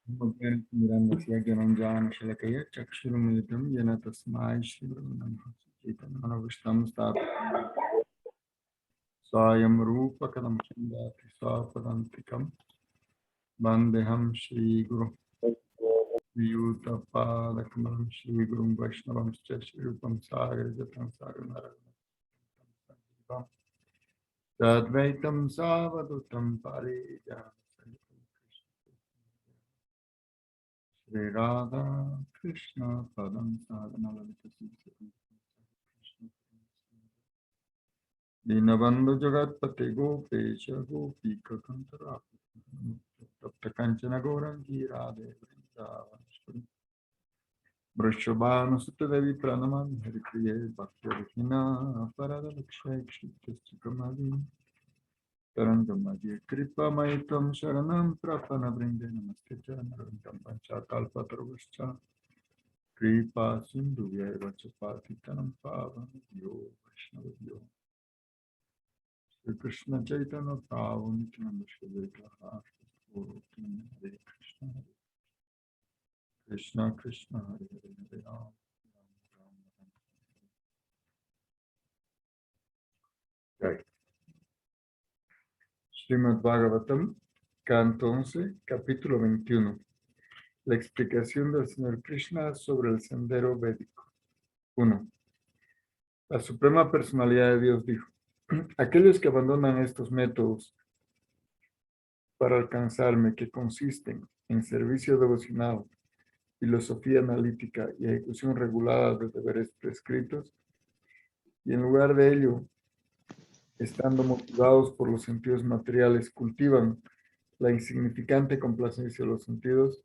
Miranda Gyananjana Shalakaya Chakshurumitam Yanatasmai Shivram Chaitanamanavistam Stapam Swayam Rupa Kadam Chandati Swapadantikam Bandeham Shri Guru Viyuta Padakamalam Shri Guru Vaishnavam Shri Sagar Jatan Sagar Tadvaitam Savadutam Parijam Shri Radha Krishna Padam Sadhana Lalita Krishna Dinabandhu Jagatpate Gopesha Gopika Kantara Tapta Kanchana Gaurangi Radhe Vrindavan Vrishabhanu Sutadevi Pranaman Haripriye Bhakti Vikina Parada Lakshay Kshityastikamadi Tarangamadi Kripa Maitam Sharanam Prapana Brinde Namaste Charanam Panchakalpatarvascha Kripa Sindhu Vyayavachapati Tanam Pavan Yo Vaishnava Yo Shri Krishna Chaitanya Prabhu Nityananda Shri Advaita Guru Hare Krishna Krishna Krishna Hare Hare Hare Ram Ram Ram Hare. Srimad Bhagavatam, Canto 11, capítulo 21. La explicación del Señor Krishna sobre el sendero védico. 1. La Suprema Personalidad de Dios dijo: aquellos que abandonan estos métodos para alcanzarme, que consisten en servicio devocional, filosofía analítica y ejecución regulada de deberes prescritos, y en lugar de ello, estando motivados por los sentidos materiales, cultivan la insignificante complacencia de los sentidos,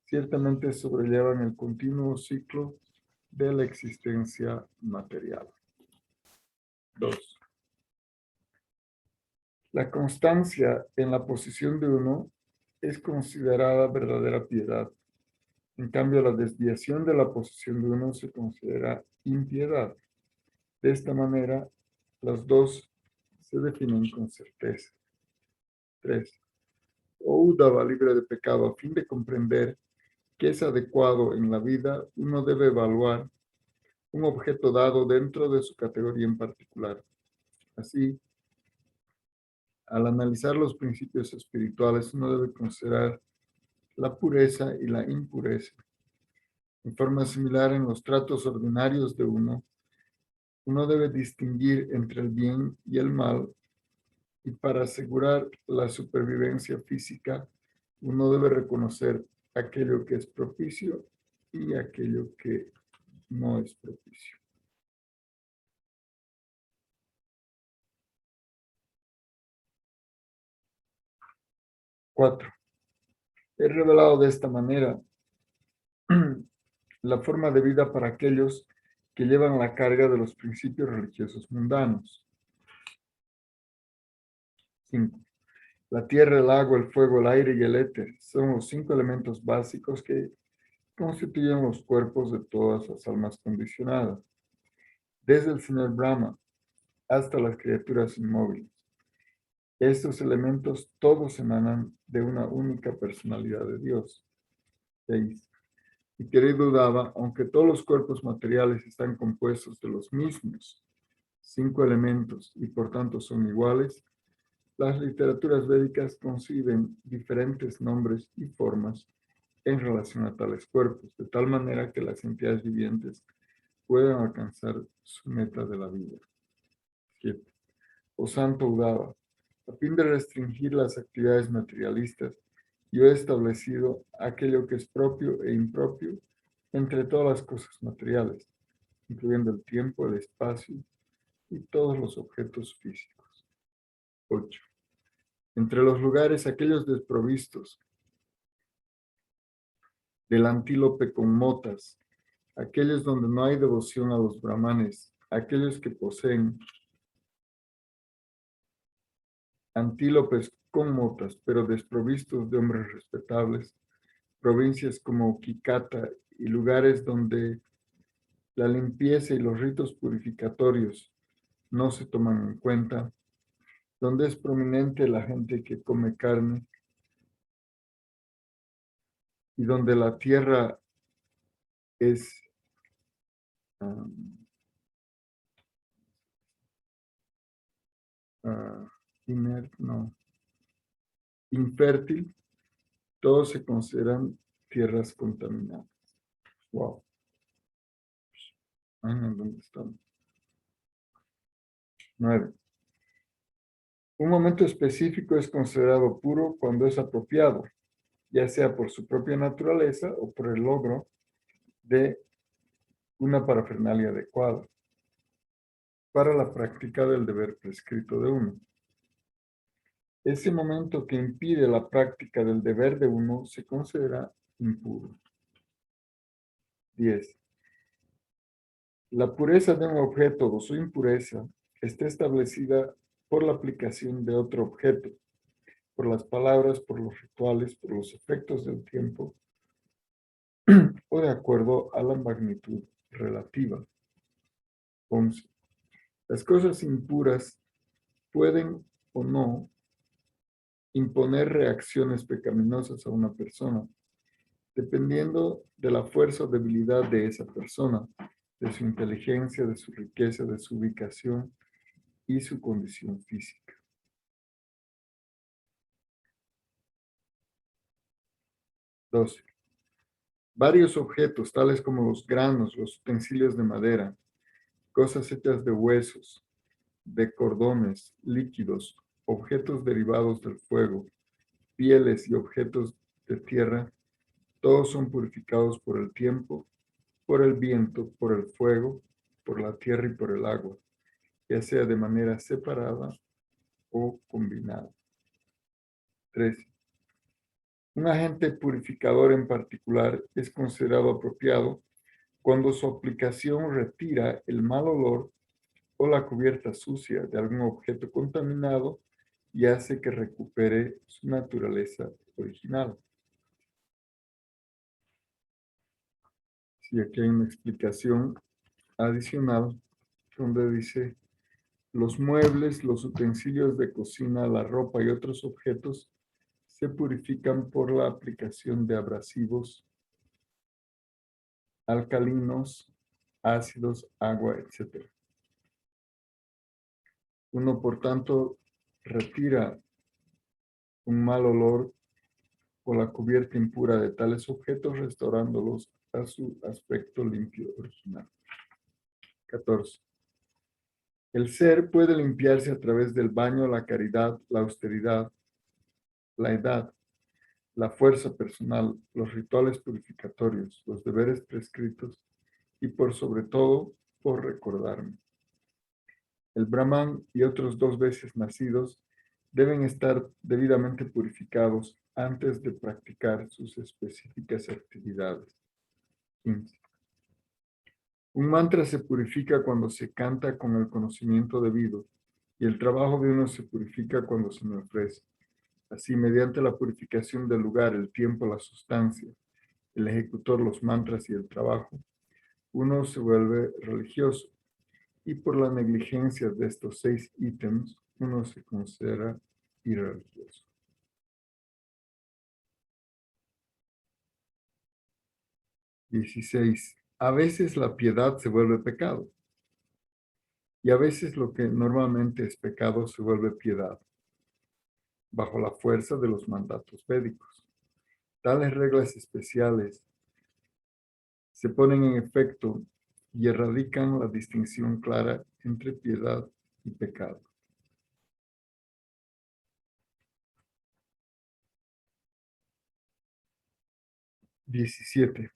ciertamente sobrellevan el continuo ciclo de la existencia material. 2. La constancia en la posición de uno es considerada verdadera piedad. En cambio, la desviación de la posición de uno se considera impiedad. De esta manera, las dos se definen con certeza. 3. Oh Uddhava, libre de pecado, a fin de comprender que es adecuado en la vida, uno debe evaluar un objeto dado dentro de su categoría en particular. Así, al analizar los principios espirituales, uno debe considerar la pureza y la impureza. En forma similar, en los tratos ordinarios de uno debe distinguir entre el bien y el mal, y para asegurar la supervivencia física, uno debe reconocer aquello que es propicio y aquello que no es propicio. 4. He revelado de esta manera la forma de vida para aquellos que llevan la carga de los principios religiosos mundanos. 5. La tierra, el agua, el fuego, el aire y el éter son los 5 elementos básicos que constituyen los cuerpos de todas las almas condicionadas, desde el señor Brahma hasta las criaturas inmóviles. Estos elementos todos emanan de una única personalidad de Dios. 6. Mi querido Uddhava, aunque todos los cuerpos materiales están compuestos de los mismos 5 elementos y por tanto son iguales, las literaturas védicas conciben diferentes nombres y formas en relación a tales cuerpos, de tal manera que las entidades vivientes puedan alcanzar su meta de la vida. 7. Oh Santo Uddhava, a fin de restringir las actividades materialistas, yo he establecido aquello que es propio e impropio entre todas las cosas materiales, incluyendo el tiempo, el espacio y todos los objetos físicos. 8. Entre los lugares, aquellos desprovistos del antílope con motas, aquellos donde no hay devoción a los brahmanes, aquellos que poseen antílopes con motas, pero desprovistos de hombres respetables, provincias como Kikata y lugares donde la limpieza y los ritos purificatorios no se toman en cuenta, donde es prominente la gente que come carne, y donde la tierra es ah, inerte, no, infértil, todos se consideran tierras contaminadas. Wow. ¿Dónde estamos? 9. Un momento específico es considerado puro cuando es apropiado, ya sea por su propia naturaleza o por el logro de una parafernalia adecuada para la práctica del deber prescrito de uno. Ese momento que impide la práctica del deber de uno se considera impuro. 10. La pureza de un objeto o su impureza está establecida por la aplicación de otro objeto, por las palabras, por los rituales, por los efectos del tiempo o de acuerdo a la magnitud relativa. 11. Las cosas impuras pueden o no imponer reacciones pecaminosas a una persona, dependiendo de la fuerza o debilidad de esa persona, de su inteligencia, de su riqueza, de su ubicación y su condición física. 12. Varios objetos, tales como los granos, los utensilios de madera, cosas hechas de huesos, de cordones, líquidos, objetos derivados del fuego, pieles y objetos de tierra, todos son purificados por el tiempo, por el viento, por el fuego, por la tierra y por el agua, ya sea de manera separada o combinada. 13. Un agente purificador en particular es considerado apropiado cuando su aplicación retira el mal olor o la cubierta sucia de algún objeto contaminado y hace que recupere su naturaleza original. Sí, aquí hay una explicación adicional donde dice: los muebles, los utensilios de cocina, la ropa y otros objetos se purifican por la aplicación de abrasivos, alcalinos, ácidos, agua, etc. Uno, por tanto, retira un mal olor o la cubierta impura de tales objetos, restaurándolos a su aspecto limpio original. 14. El ser puede limpiarse a través del baño, la caridad, la austeridad, la edad, la fuerza personal, los rituales purificatorios, los deberes prescritos y por sobre todo, por recordarme. El Brahman y otros 2 veces nacidos deben estar debidamente purificados antes de practicar sus específicas actividades. 15. Un mantra se purifica cuando se canta con el conocimiento debido y el trabajo de uno se purifica cuando se me ofrece. Así, mediante la purificación del lugar, el tiempo, la sustancia, el ejecutor, los mantras y el trabajo, uno se vuelve religioso y por la negligencia de estos 6 ítems, uno se considera irreligioso. 16. A veces la piedad se vuelve pecado y a veces lo que normalmente es pecado se vuelve piedad, bajo la fuerza de los mandatos védicos. Tales reglas especiales se ponen en efecto y erradican la distinción clara entre piedad y pecado. 17.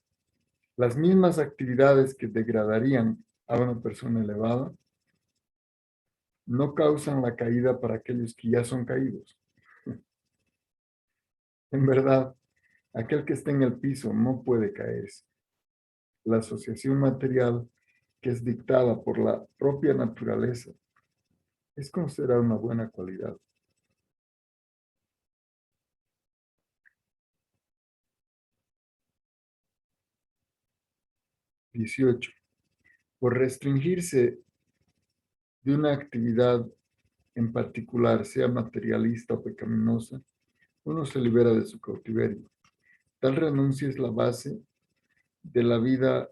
Las mismas actividades que degradarían a una persona elevada no causan la caída para aquellos que ya son caídos. En verdad, aquel que está en el piso no puede caerse. La asociación material que es dictada por la propia naturaleza es considerada una buena cualidad. 18. Por restringirse de una actividad en particular, sea materialista o pecaminosa, uno se libera de su cautiverio. Tal renuncia es la base de la vida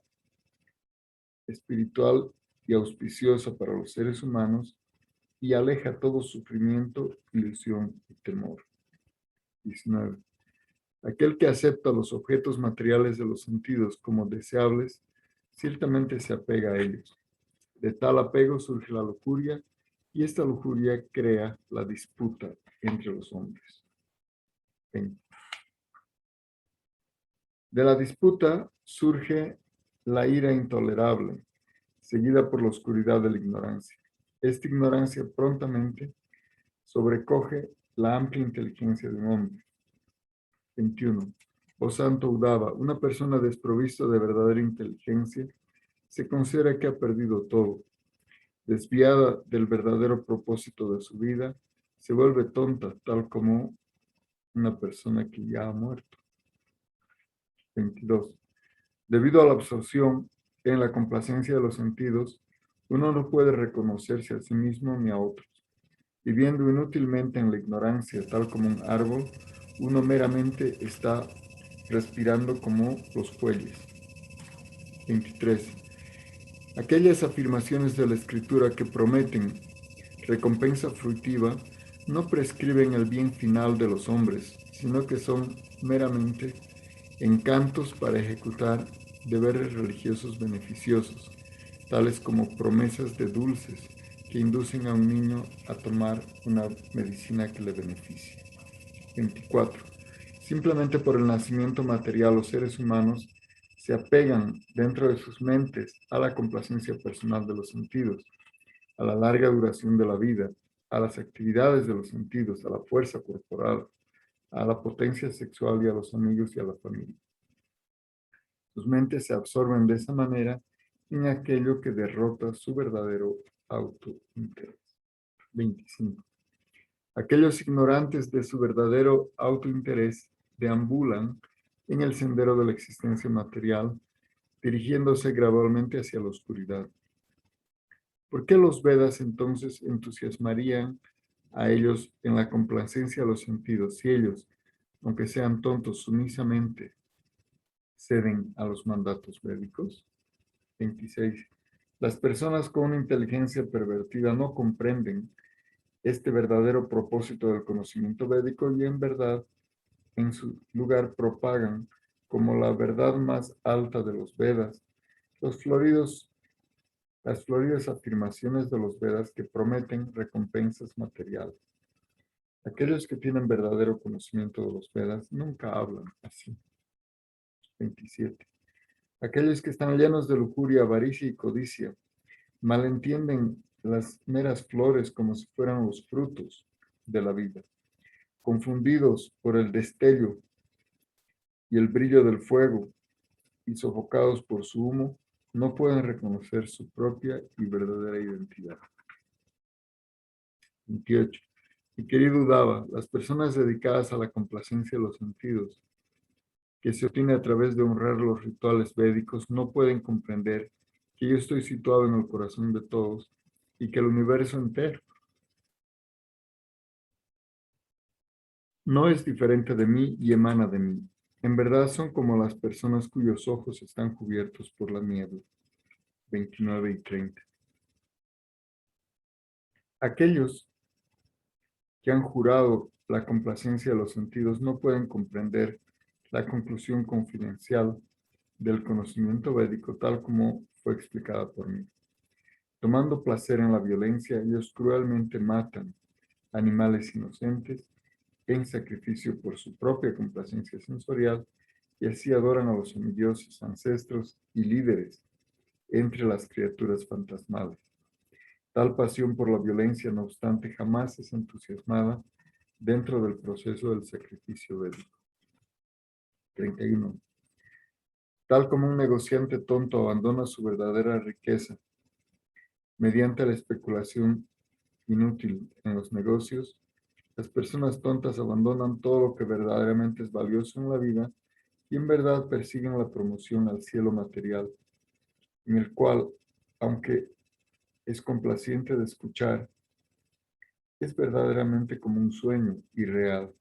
espiritual y auspiciosa para los seres humanos y aleja todo sufrimiento, ilusión y temor. 19. Aquel que acepta los objetos materiales de los sentidos como deseables, ciertamente se apega a ellos. De tal apego surge la lujuria y esta lujuria crea la disputa entre los hombres. 20. De la disputa surge la ira intolerable, seguida por la oscuridad de la ignorancia. Esta ignorancia prontamente sobrecoge la amplia inteligencia de un hombre. 21. Oh Santo Udava, una persona desprovista de verdadera inteligencia se considera que ha perdido todo. Desviada del verdadero propósito de su vida, se vuelve tonta, tal como una persona que ya ha muerto. 22. Debido a la absorción en la complacencia de los sentidos, uno no puede reconocerse a sí mismo ni a otros. Viviendo inútilmente en la ignorancia, tal como un árbol, uno meramente está respirando como los fuelles. 23. Aquellas afirmaciones de la Escritura que prometen recompensa fruitiva no prescriben el bien final de los hombres, sino que son meramente encantos para ejecutar deberes religiosos beneficiosos, tales como promesas de dulces que inducen a un niño a tomar una medicina que le beneficie. 24. Simplemente por el nacimiento material, los seres humanos se apegan dentro de sus mentes a la complacencia personal de los sentidos, a la larga duración de la vida, a las actividades de los sentidos, a la fuerza corporal, a la potencia sexual y a los amigos y a la familia. Sus mentes se absorben de esa manera en aquello que derrota su verdadero autointerés. 25. Aquellos ignorantes de su verdadero autointerés deambulan en el sendero de la existencia material, dirigiéndose gradualmente hacia la oscuridad. ¿Por qué los Vedas entonces entusiasmarían a ellos en la complacencia de los sentidos si ellos, aunque sean tontos, sumisamente ceden a los mandatos védicos? 26. Las personas con una inteligencia pervertida no comprenden este verdadero propósito del conocimiento védico y en verdad, en su lugar, propagan como la verdad más alta de los Vedas las floridas afirmaciones de los Vedas que prometen recompensas materiales. Aquellos que tienen verdadero conocimiento de los Vedas nunca hablan así. 27. Aquellos que están llenos de lujuria, avaricia y codicia malentienden las meras flores como si fueran los frutos de la vida. Confundidos por el destello y el brillo del fuego y sofocados por su humo, no pueden reconocer su propia y verdadera identidad. 28. Mi querido Udava, las personas dedicadas a la complacencia de los sentidos, que se obtiene a través de honrar los rituales védicos, no pueden comprender que yo estoy situado en el corazón de todos y que el universo entero no es diferente de mí y emana de mí. En verdad son como las personas cuyos ojos están cubiertos por la niebla. 29 y 30. Aquellos que han jurado la complacencia de los sentidos no pueden comprender la conclusión confidencial del conocimiento védico tal como fue explicada por mí. Tomando placer en la violencia, ellos cruelmente matan animales inocentes en sacrificio por su propia complacencia sensorial y así adoran a los semidioses, ancestros y líderes entre las criaturas fantasmales. Tal pasión por la violencia, no obstante, jamás es entusiasmada dentro del proceso del sacrificio védico. 31. Tal como un negociante tonto abandona su verdadera riqueza mediante la especulación inútil en los negocios, las personas tontas abandonan todo lo que verdaderamente es valioso en la vida y en verdad persiguen la promoción al cielo material, en el cual, aunque es complaciente de escuchar, es verdaderamente como un sueño irreal.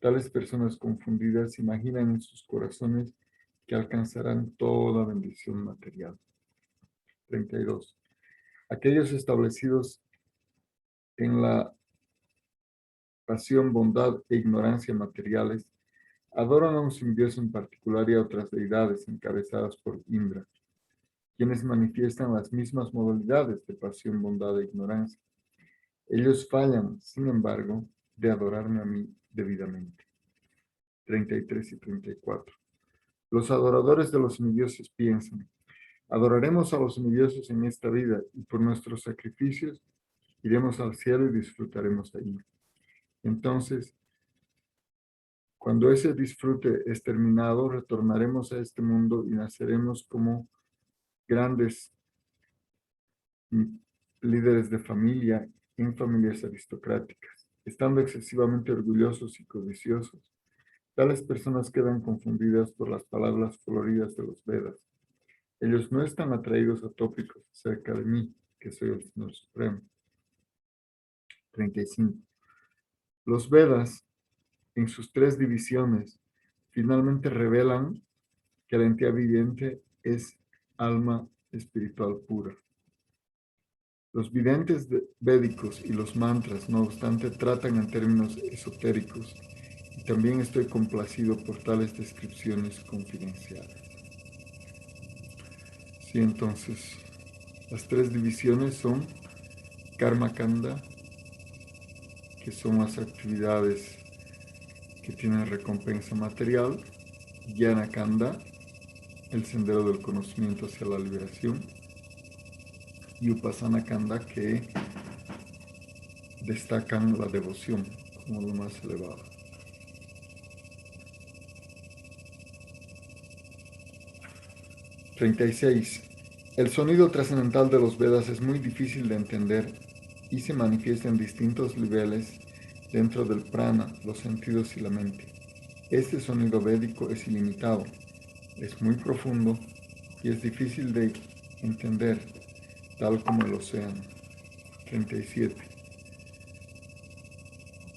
Tales personas confundidas imaginan en sus corazones que alcanzarán toda bendición material. 32. Aquellos establecidos en la pasión, bondad e ignorancia materiales adoran a un semidios en particular y a otras deidades encabezadas por Indra, quienes manifiestan las mismas modalidades de pasión, bondad e ignorancia. Ellos fallan, sin embargo, de adorarme a mí debidamente. 33 y 34. Los adoradores de los semidioses piensan: adoraremos a los semidioses en esta vida y por nuestros sacrificios iremos al cielo y disfrutaremos allí. Entonces, cuando ese disfrute es terminado, retornaremos a este mundo y naceremos como grandes líderes de familia en familias aristocráticas. Estando excesivamente orgullosos y codiciosos, tales personas quedan confundidas por las palabras floridas de los Vedas. Ellos no están atraídos a tópicos acerca de mí, que soy el Señor Supremo. 35. Los Vedas, en sus 3 divisiones, finalmente revelan que la entidad viviente es alma espiritual pura. Los videntes védicos y los mantras, no obstante, tratan en términos esotéricos, y también estoy complacido por tales descripciones confidenciales. Sí, entonces, las 3 divisiones son Karma Kanda, que son las actividades que tienen recompensa material; Jnana Kanda, el sendero del conocimiento hacia la liberación; y Upasana Kanda, que destacan la devoción como lo más elevado. 36. El sonido trascendental de los Vedas es muy difícil de entender y se manifiesta en distintos niveles dentro del prana, los sentidos y la mente. Este sonido védico es ilimitado, es muy profundo y es difícil de entender, tal como el océano. 37.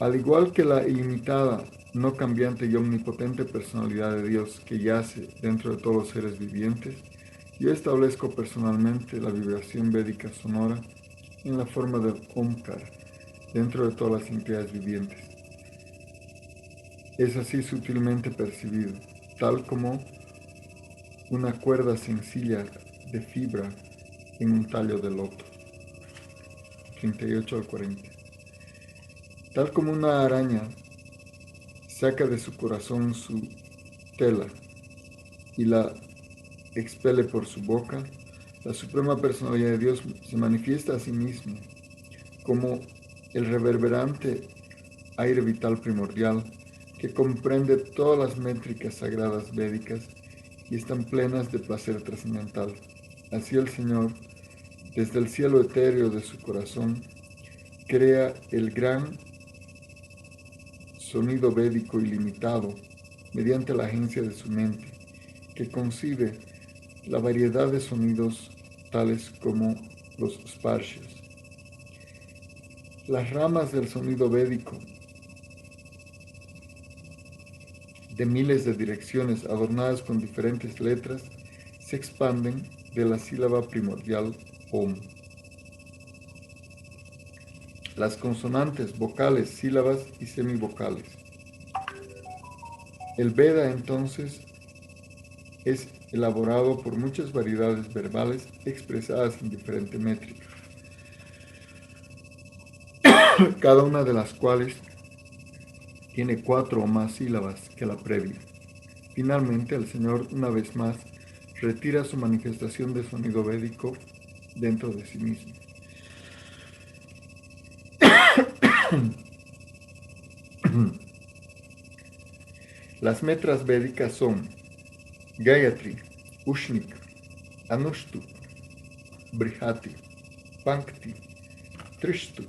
Al igual que la ilimitada, no cambiante y omnipotente personalidad de Dios que yace dentro de todos los seres vivientes, yo establezco personalmente la vibración védica sonora en la forma del Omkar dentro de todas las entidades vivientes. Es así sutilmente percibido, tal como una cuerda sencilla de fibra en un tallo de loto. 38 al 40. Tal como una araña saca de su corazón su tela y la expele por su boca, la suprema personalidad de Dios se manifiesta a sí mismo como el reverberante aire vital primordial que comprende todas las métricas sagradas védicas y están plenas de placer trascendental. Así el Señor, desde el cielo etéreo de su corazón, crea el gran sonido védico ilimitado mediante la agencia de su mente, que concibe la variedad de sonidos tales como los sparshyas. Las ramas del sonido védico, de miles de direcciones adornadas con diferentes letras, se expanden de la sílaba primordial Om. Las consonantes, vocales, sílabas y semivocales. El Veda, entonces, es elaborado por muchas variedades verbales expresadas en diferente métrica, cada una de las cuales tiene 4 o más sílabas que la previa. Finalmente, el Señor, una vez más, retira su manifestación de sonido védico dentro de sí mismo. Las metras védicas son Gayatri, Ushnik, Anushtup, Brihati, Pankti, Trishtup,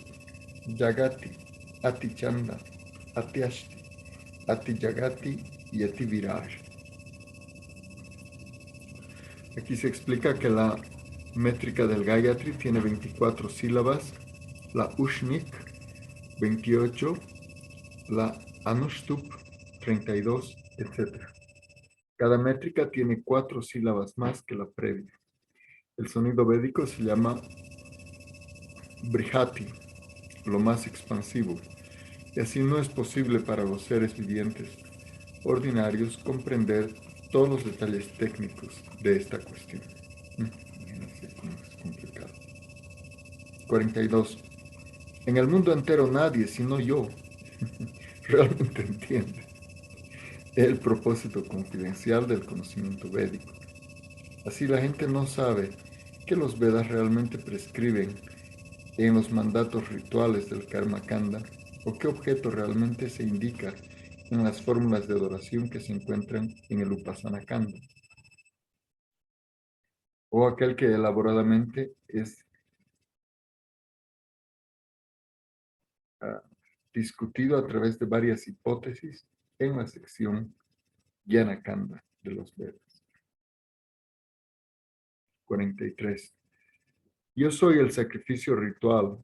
Jagati, Atichanda, Atyashti, Atijagati y Ativiraj. Aquí se explica que la métrica del Gayatri tiene 24 sílabas, la Ushnik 28, la Anushtup 32, etc. Cada métrica tiene 4 sílabas más que la previa. El sonido védico se llama Brihati, lo más expansivo, y así no es posible para los seres vivientes ordinarios comprender todos los detalles técnicos de esta cuestión. Imagínense cómo es complicado. 42. En el mundo entero nadie, sino yo, realmente entiende el propósito confidencial del conocimiento védico. Así la gente no sabe que los Vedas realmente prescriben en los mandatos rituales del Karma Kanda o qué objeto realmente se indica en las fórmulas de adoración que se encuentran en el Upasana Kanda, o aquel que elaboradamente es discutido a través de varias hipótesis en la sección Jnana Kanda de los Vedas. 43. Yo soy el sacrificio ritual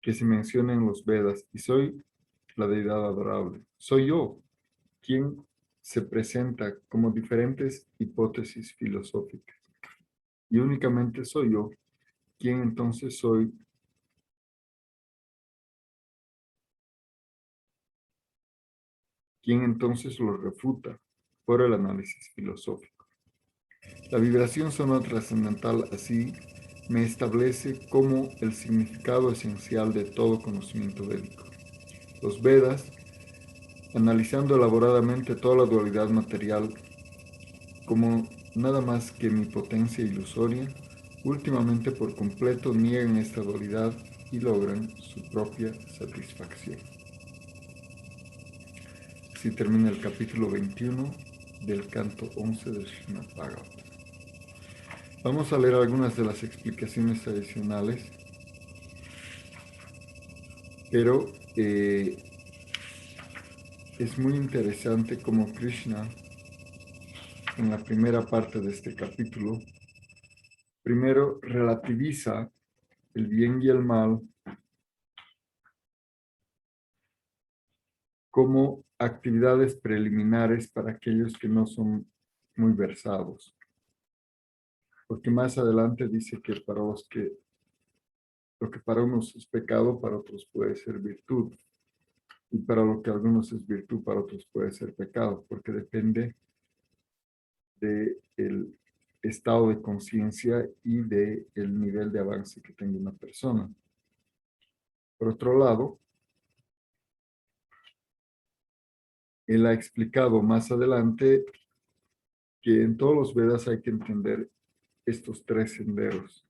que se menciona en los Vedas y soy la deidad adorable. Soy yo quien se presenta como diferentes hipótesis filosóficas. Y únicamente soy yo quien entonces soy quien entonces lo refuta por el análisis filosófico. La vibración sonora trascendental así me establece como el significado esencial de todo conocimiento védico. Los Vedas, analizando elaboradamente toda la dualidad material como nada más que mi potencia ilusoria, últimamente por completo niegan esta dualidad y logran su propia satisfacción. Así termina el capítulo 21 del canto 11 de Srimad Bhagavatam. Vamos a leer algunas de las explicaciones adicionales, pero es muy interesante cómo Krishna, en la primera parte de este capítulo, primero relativiza el bien y el mal como actividades preliminares para aquellos que no son muy versados. Porque más adelante dice que para los que lo que para unos es pecado, para otros puede ser virtud. Y para lo que algunos es virtud, para otros puede ser pecado, porque depende del estado de conciencia y del nivel de avance que tenga una persona. Por otro lado, él ha explicado más adelante que en todos los Vedas hay que entender estos 3 senderos.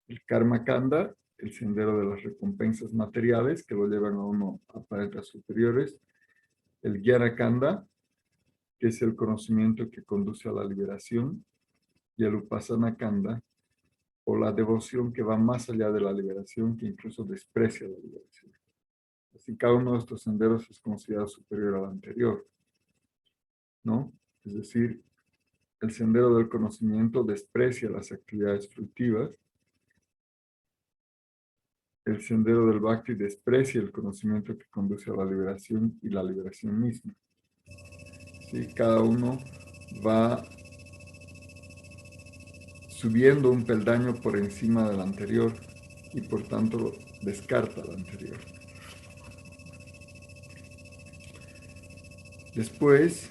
El Karma Kanda, el sendero de las recompensas materiales que lo llevan a uno a planetas superiores. El Jnana Kanda, que es el conocimiento que conduce a la liberación. Y el Upasana Kanda, o la devoción que va más allá de la liberación, que incluso desprecia la liberación. Así cada uno de estos senderos es considerado superior al anterior, ¿no? Es decir, el sendero del conocimiento desprecia las actividades fructivas. El sendero del Bhakti desprecia el conocimiento que conduce a la liberación y la liberación misma. ¿Sí? Cada uno va subiendo un peldaño por encima del anterior y por tanto descarta el anterior. Después,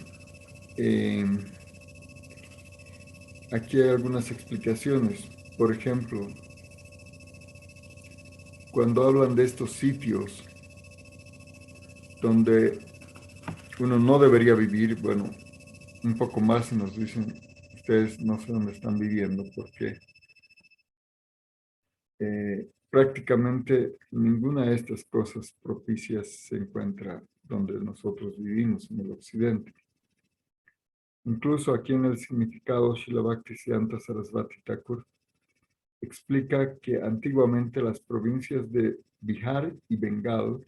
aquí hay algunas explicaciones. Por ejemplo, cuando hablan de estos sitios donde uno no debería vivir, bueno, un poco más nos dicen, ustedes no sé dónde están viviendo porque prácticamente ninguna de estas cosas propicias se encuentra donde nosotros vivimos, en el occidente. Incluso aquí en el significado, Srila Bhaktisiddhanta Sarasvati Thakur explica que antiguamente las provincias de Bihar y Bengal,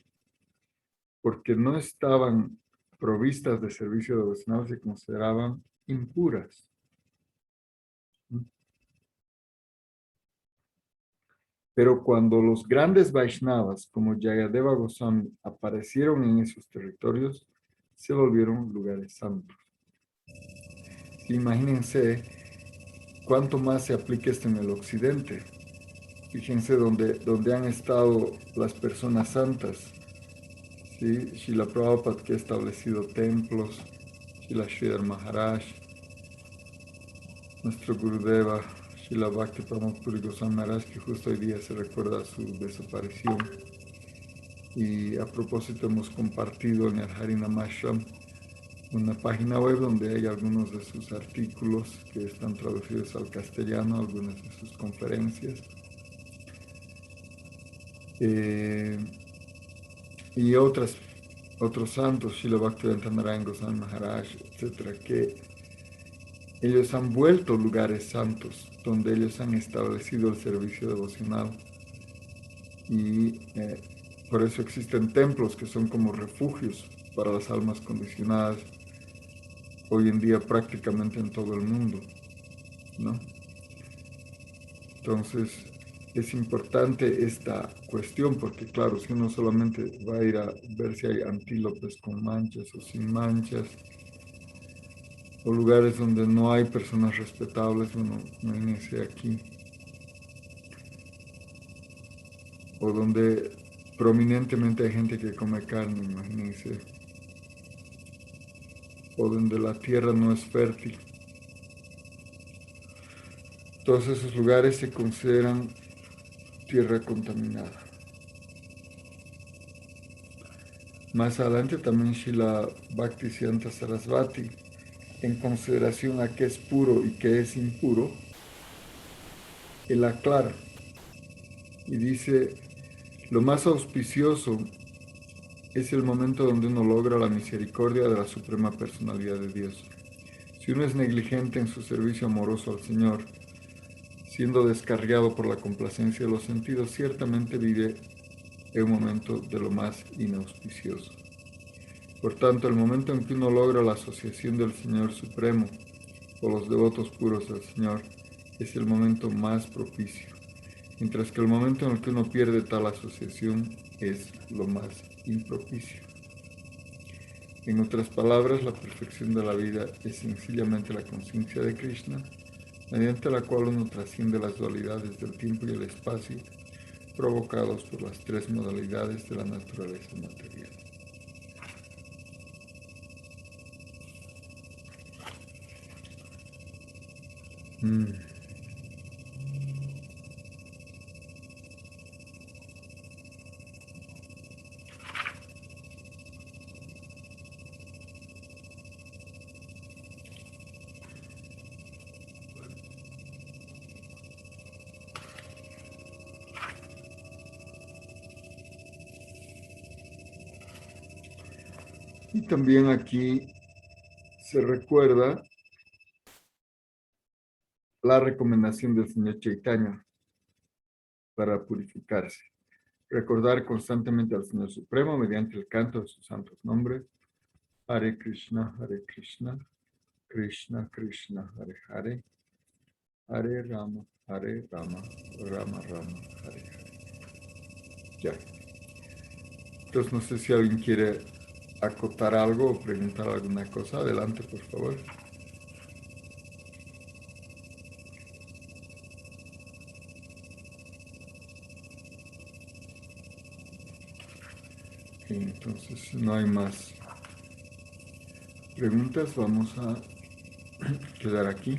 porque no estaban provistas de servicio devocional, se consideraban impuras. Pero cuando los grandes Vaishnavas como Jayadeva Goswami aparecieron en esos territorios, se volvieron lugares santos. Imagínense cuánto más se aplica esto en el occidente. Fíjense donde han estado las personas santas. ¿Sí? Srila Prabhupada, que ha establecido templos, Srila Sridhar Maharaj, nuestro Gurudeva, Srila Bhakti Pramod Puri Goswami Maharaj, que justo hoy día se recuerda su desaparición. Y a propósito hemos compartido en el Harinam Ashram una página web donde hay algunos de sus artículos que están traducidos al castellano, algunas de sus conferencias. Y otros santos, Srila Bhaktivedanta Narayan Goswami Maharaj, etcétera, que ellos han vuelto lugares santos, donde ellos han establecido el servicio devocional. Y por eso existen templos que son como refugios para las almas condicionadas, hoy en día prácticamente en todo el mundo, ¿no? Entonces, es importante esta cuestión porque, claro, si uno solamente va a ir a ver si hay antílopes con manchas o sin manchas, o lugares donde no hay personas respetables, bueno, imagínense aquí, o donde prominentemente hay gente que come carne, imagínense, o donde la tierra no es fértil. Todos esos lugares se consideran tierra contaminada. Más adelante también Srila Bhaktisiddhanta Sarasvati, en consideración a qué es puro y qué es impuro, él aclara y dice, lo más auspicioso es el momento donde uno logra la misericordia de la suprema personalidad de Dios. Si uno es negligente en su servicio amoroso al Señor, siendo descarriado por la complacencia de los sentidos, ciertamente vive en un momento de lo más inauspicioso. Por tanto, el momento en que uno logra la asociación del Señor Supremo o los devotos puros del Señor es el momento más propicio, mientras que el momento en el que uno pierde tal asociación es lo más impropicio. En otras palabras, la perfección de la vida es sencillamente la conciencia de Krishna, mediante la cual uno trasciende las dualidades del tiempo y el espacio provocados por las tres modalidades de la naturaleza material. Y también aquí se recuerda la recomendación del Señor Chaitanya para purificarse. Recordar constantemente al Señor Supremo mediante el canto de sus santos nombres. Hare Krishna, Krishna Krishna, Hare Hare, Hare Rama, Rama Rama, Hare Hare. Ya. Entonces no sé si alguien quiere acotar algo o preguntar alguna cosa. Adelante, por favor. Entonces, si no hay más preguntas, vamos a quedar aquí.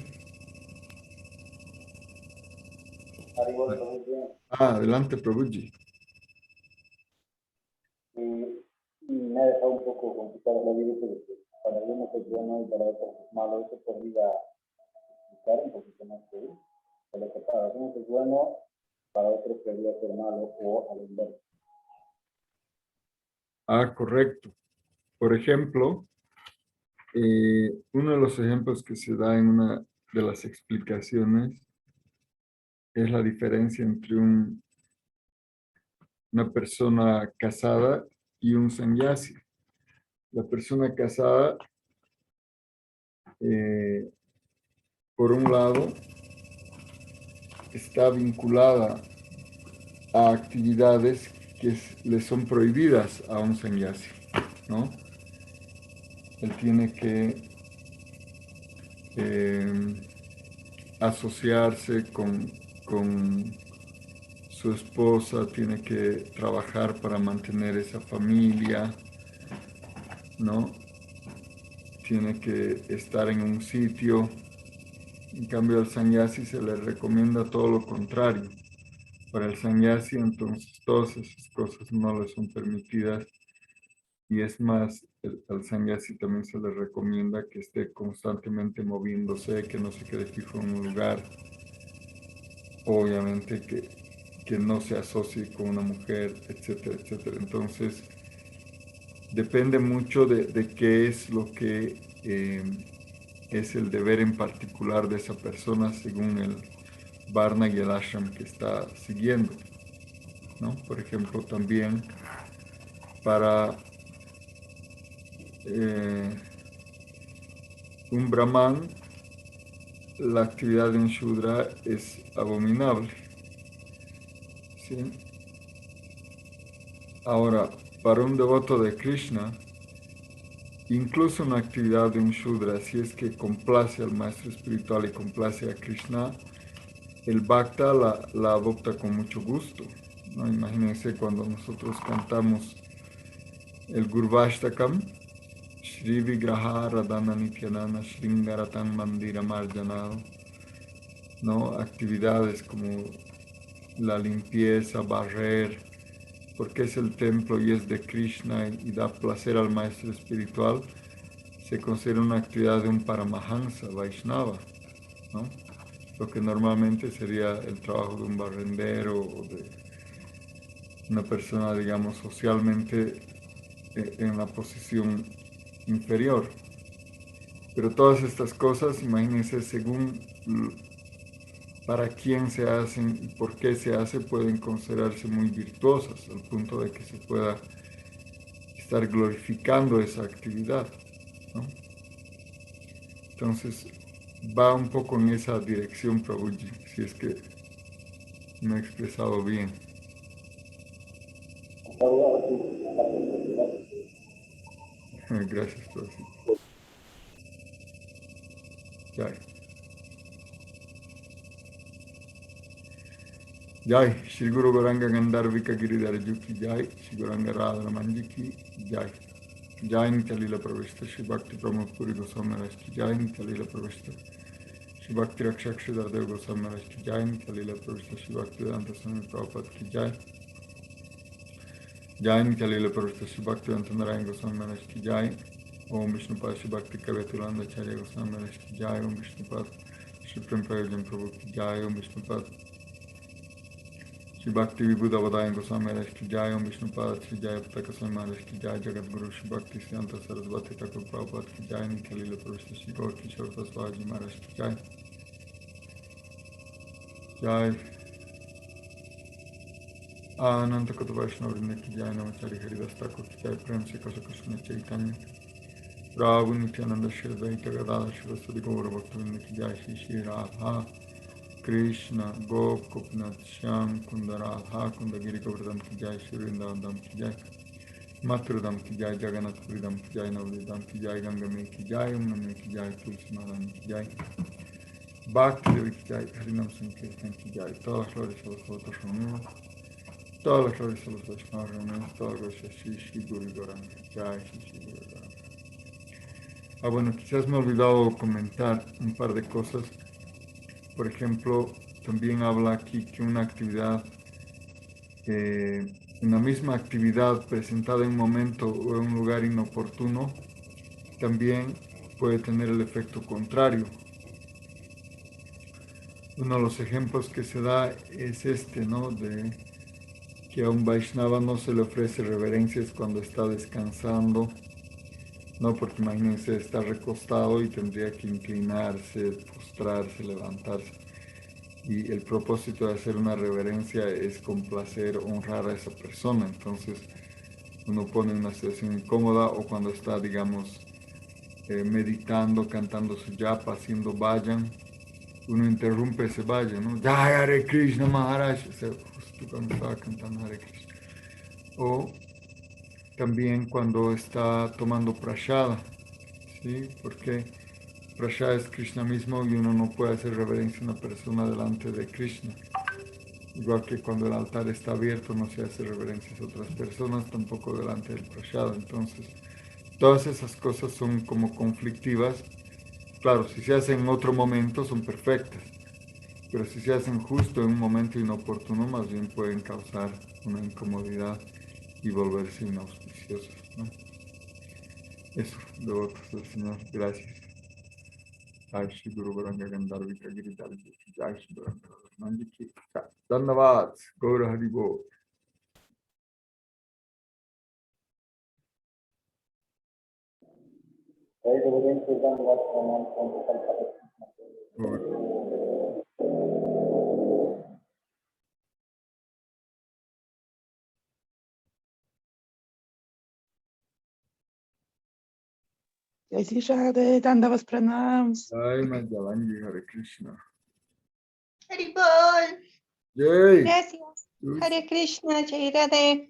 Adelante, Prabhuji. Me ha dejado un poco complicado la vida, pero para algunos es bueno y para otros es malo. Eso podría explicar un poquito más de lo que para algunos es bueno, para otros podría ser malo o al inverso. Correcto. Por ejemplo, uno de los ejemplos que se da en una de las explicaciones es la diferencia entre una persona casada y un sannyasi. La persona casada, por un lado, está vinculada a actividades que le son prohibidas a un sannyasi, ¿no? él tiene que asociarse con su esposa, tiene que trabajar para mantener esa familia, ¿no? Tiene que estar en un sitio. En cambio, al sannyasi se le recomienda todo lo contrario. Para el sannyasi, entonces, todas esas cosas no le son permitidas. Y es más, al sannyasi también se le recomienda que esté constantemente moviéndose, que no se quede fijo en un lugar. Obviamente que no se asocie con una mujer, etcétera, etcétera. Entonces, depende mucho de qué es lo que es el deber en particular de esa persona según el Varna y el ashram que está siguiendo, ¿no? Por ejemplo, también para eh, un brahman la actividad en Shudra es abominable, ¿sí? Ahora, para un devoto de Krishna, incluso una actividad de un Shudra, si es que complace al maestro espiritual y complace a Krishna, el Bhakta la adopta con mucho gusto, ¿no? Imagínense cuando nosotros cantamos el Gurvashtakam, Shri Vigraha Radhana Nityanana Shringaratan Mandira Marjanado, ¿no? Actividades como la limpieza, barrer, porque es el templo y es de Krishna y da placer al maestro espiritual, se considera una actividad de un Paramahansa, Vaishnava, ¿no? Lo que normalmente sería el trabajo de un barrendero o de una persona, digamos, socialmente en la posición inferior. Pero todas estas cosas, imagínense, según para quién se hacen y por qué se hace, pueden considerarse muy virtuosas, al punto de que se pueda estar glorificando esa actividad, ¿no? Entonces, va un poco en esa dirección, Prabhuji, si es que me he expresado bien. Gracias, Prabhuji. Jai. Jai, Shri Guru Goranga Gandharvika Giridhara Juki Jai, Shri Goranga Radha Manji ki Jai. Jai Nityalila Pravishta, Shri Bhakti Pramod Puri Goswami Maharaj ki Jai, Nityalila Pravishta, Shri Bhakti Rakshak Shri Dardev Goswami Maharaj ki Jai, Nityalila Pravishta, Shri Bhakti Vedanta Swami Prabhupada ki Jai. Jai Nityalila Pravishta, Shri Bhakti Vedanta Narayan Goswami Maharaj ki Jai. Om Vishnupad Shri Bhakti Kavetulanda Acharya Goswami Maharaj ki Jai. Om Vishnupad Shri Prem Prayojan Prabhu ki Jai. Om Vishnupad Shri Bhakti Vibhuda Vadayan Goswami Maharaj ki Jai. Om Vishnupad Shri Jayapataka Swami Maharaj ki Jai. Jagat Guru Shri Bhakti Siddhanta Sarasvati Thakur Prabhupada ki Jai. Nityalila Pravishta Shri Gaur Kishore Daswaji Maharaj ki Jai. Jai Ananta Kota Vaishnava Vrinda ki Jai. Namachari Haridas Thakur ki Jai. Prem Se Kasa Krishna Chaitanya Prabhu Nityananda Shri Advaita Gadadhar Shri Gaura Bhaktivinoda ki Jai. Shri Shri Radha Krishna Gop Gopinath Shyam Kunda Radha Kunda Giri Govardhan ki Jai. Shri Vrindavan Dham ki Jai. Mathura Dham ki Jai. Jagannath Puri Dham ki Jai. Navadvip Dham ki Jai. Ganga Mai ki Jai. Yamuna Mai ki Jai. Tulsi Maharani ki Jai. Bhakti Devi ki Jai. Harinam Sankirtan ki Jai. Todas las flores a los votos reunidos. Todas las flores a los Vaishnavas reunidos. Todas las gracias Shri Shri Guru Goranga. Jai Shri Shri Guru Goranga. Bueno, quizás me he olvidado comentar un par de cosas. Por ejemplo, también habla aquí que una actividad, una misma actividad presentada en un momento o en un lugar inoportuno, también puede tener el efecto contrario. Uno de los ejemplos que se da es este, ¿no? De que a un Vaishnava no se le ofrece reverencias cuando está descansando, no, porque imagínense, está recostado y tendría que inclinarse, postrarse, levantarse. Y el propósito de hacer una reverencia es complacer, honrar a esa persona. Entonces, uno pone en una situación incómoda o cuando está, digamos, meditando, cantando su japa, haciendo vayan, uno interrumpe ese vayan, ¿no? Jai Hare Krishna Maharaj, o sea, justo cuando estaba cantando Hare Krishna. O también cuando está tomando prashada, ¿sí? Porque Prasad es Krishna mismo y uno no puede hacer reverencia a una persona delante de Krishna. Igual que cuando el altar está abierto no se hace reverencias a otras personas, tampoco delante del Prasad. Entonces, todas esas cosas son como conflictivas. Claro, si se hacen en otro momento son perfectas, pero si se hacen justo en un momento inoportuno, más bien pueden causar una incomodidad y volverse inauspiciosos, ¿no? Eso, devotos del Señor, gracias. Jai Shri Guru Varanga Gandharvika Giridhar Ji ki Jai Shri Varanga Ramanji ki Jai. Dhanavad, Gaura Haribo. Hay reverencias dando las manos con total Gaura. Jai Shri Radhe, Dandavas Pranams. Jai Madhavangi Hare Krishna. Haribol. Jai. Gracias. Hare Krishna, Jai Radhe.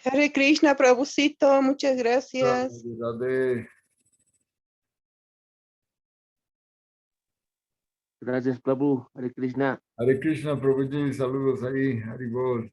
Hare Krishna, Prabhucito, muchas gracias. Radhe. Gracias, Prabhu. Hare Krishna. Hare Krishna, Prabhuji, saludos ahí, Haribol.